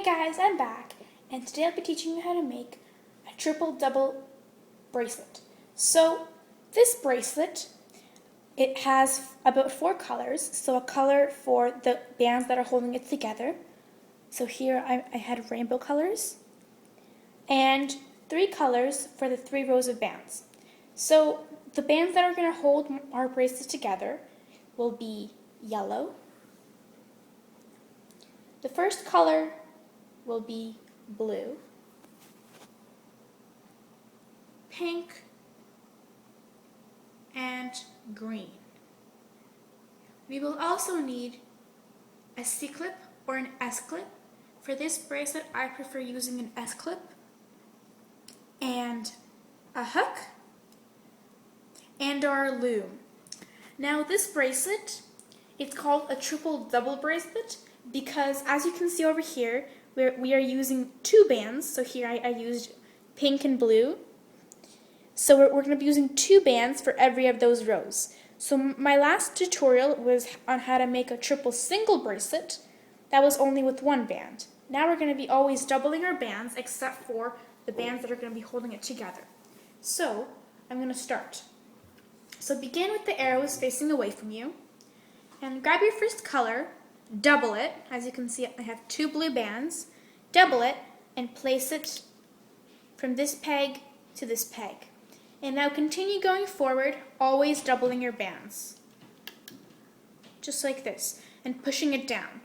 Hey guys, I'm back, and today I'll be teaching you how to make a triple double bracelet. So this bracelet, it has about 4 colors, so a color for the bands that are holding it together. So here I had rainbow colors, and 3 colors for the 3 rows of bands. So the bands that are going to hold our bracelet together will be yellow. The first color will be blue, pink, and green. We will also need a C-clip or an S-clip. For this bracelet, I prefer using an S-clip, and a hook, and our loom. Now this bracelet, it's called a triple double bracelet because, as you can see over here, we are using 2 bands. So here I used pink and blue. So we're going to be using 2 bands for every of those rows. So my last tutorial was on how to make a triple single bracelet. That was only with 1 band. Now we're going to be always doubling our bands except for the bands that are going to be holding it together. So I'm going to start. So begin with the arrows facing away from you, and grab your first color, double it. As you can see, I have 2 blue bands. Double it and place it from this peg to this peg. And now continue going forward, always doubling your bands. Just like this, and pushing it down.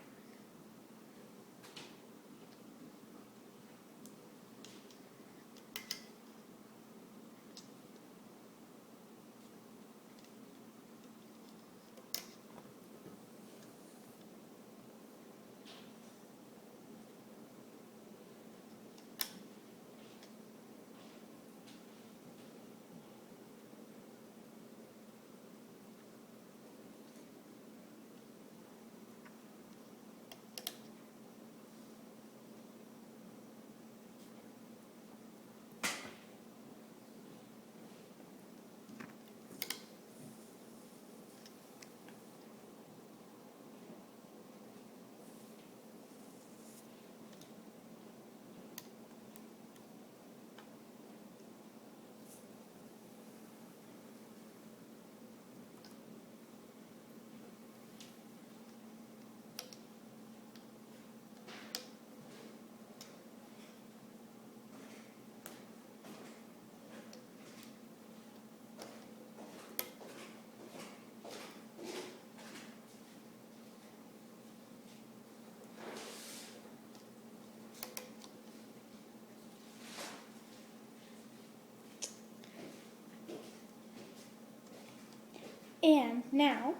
And now,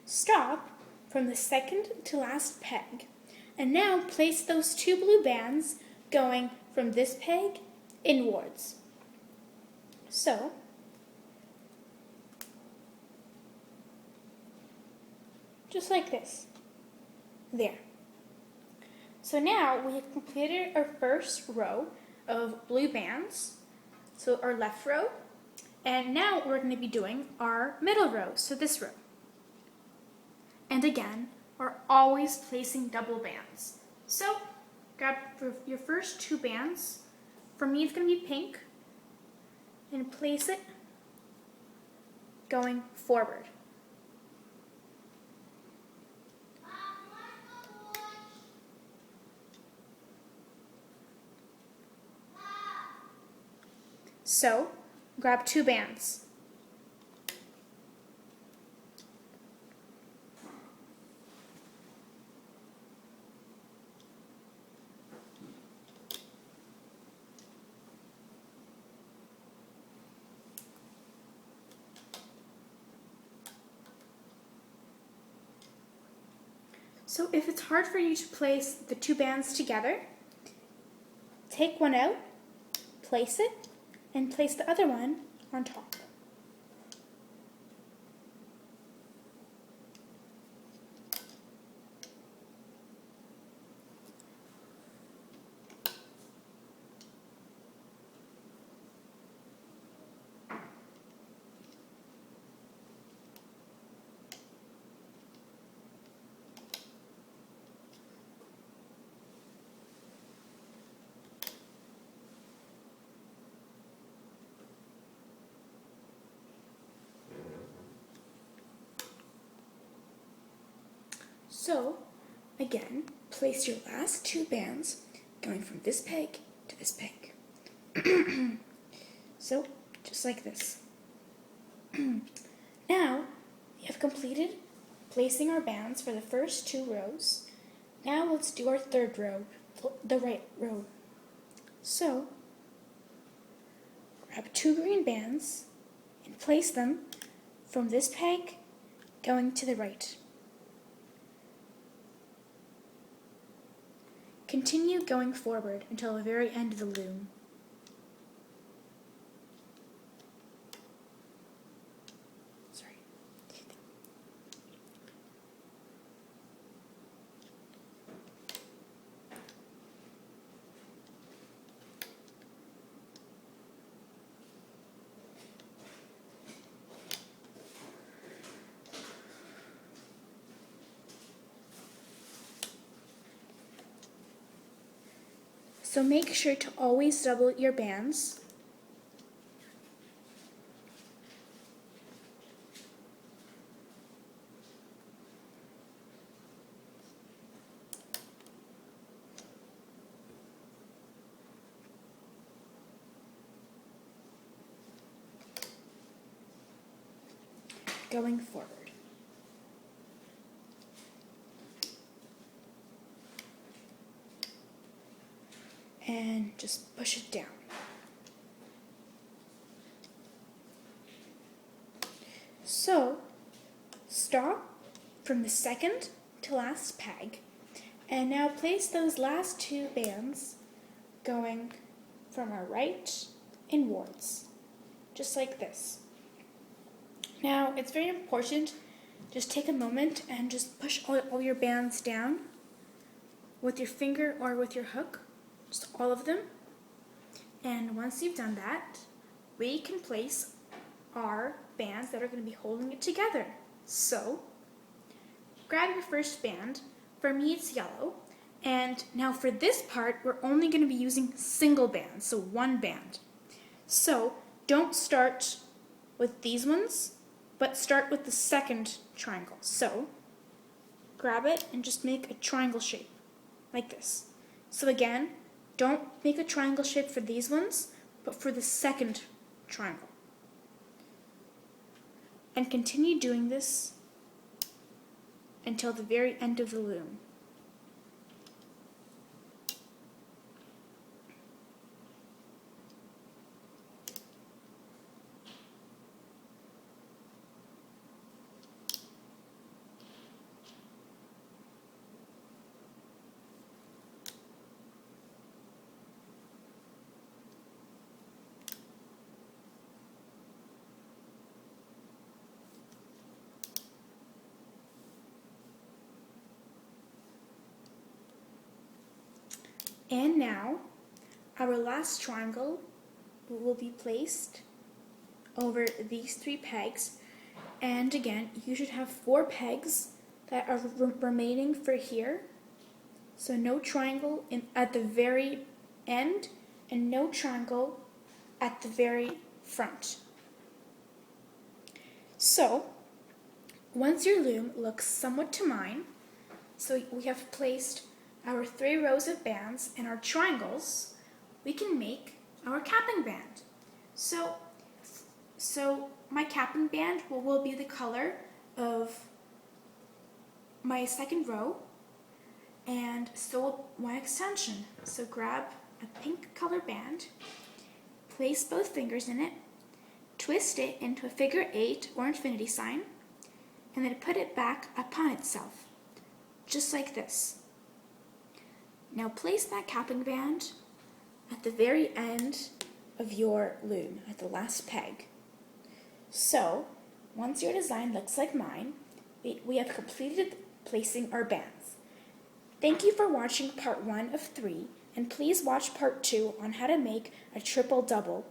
stop from the second to last peg. And now place those 2 blue bands going from this peg inwards. So, just like this. There. So now we have completed our first row of blue bands, so our left row. And now we're going to be doing our middle row, so this row. And again, we're always placing double bands. So grab your first 2 bands. For me, it's going to be pink. And place it going forward. So, grab 2 bands. So if it's hard for you to place the 2 bands together, take one out, place it, and place the other one on top. So, again, place your last 2 bands going from this peg to this peg. So, just like this. Now, we have completed placing our bands for the first 2 rows. Now let's do our 3rd row, the right row. So, grab 2 green bands and place them from this peg going to the right. Continue going forward until the very end of the loom. So make sure to always double your bands. Going forward. And just push it down. So, stop from the second to last peg, and now place those last 2 bands going from our right inwards, just like this. Now, it's very important, just take a moment and just push all your bands down with your finger or with your hook. Just all of them. And once you've done that, we can place our bands that are going to be holding it together. So, grab your first band. For me, it's yellow. And now for this part, we're only going to be using single bands, so 1 band. So, don't start with these ones, but start with the second triangle. So, grab it and just make a triangle shape, like this. So again, don't make a triangle shape for these ones, but for the second triangle. And continue doing this until the very end of the loom. And now, our last triangle will be placed over these 3 pegs. And again, you should have 4 pegs that are remaining for here. So no triangle at the very end and no triangle at the very front. So, once your loom looks somewhat to mine, so we have placed our 3 rows of bands and our triangles, we can make our capping band. So my capping band will be the color of my second row, and so will my extension. So grab a pink color band, place both fingers in it, twist it into a figure 8 or infinity sign, and then put it back upon itself, just like this. Now place that capping band at the very end of your loom, at the last peg. So, once your design looks like mine, we have completed placing our bands. Thank you for watching part 1 of 3, and please watch part 2 on how to make a triple double.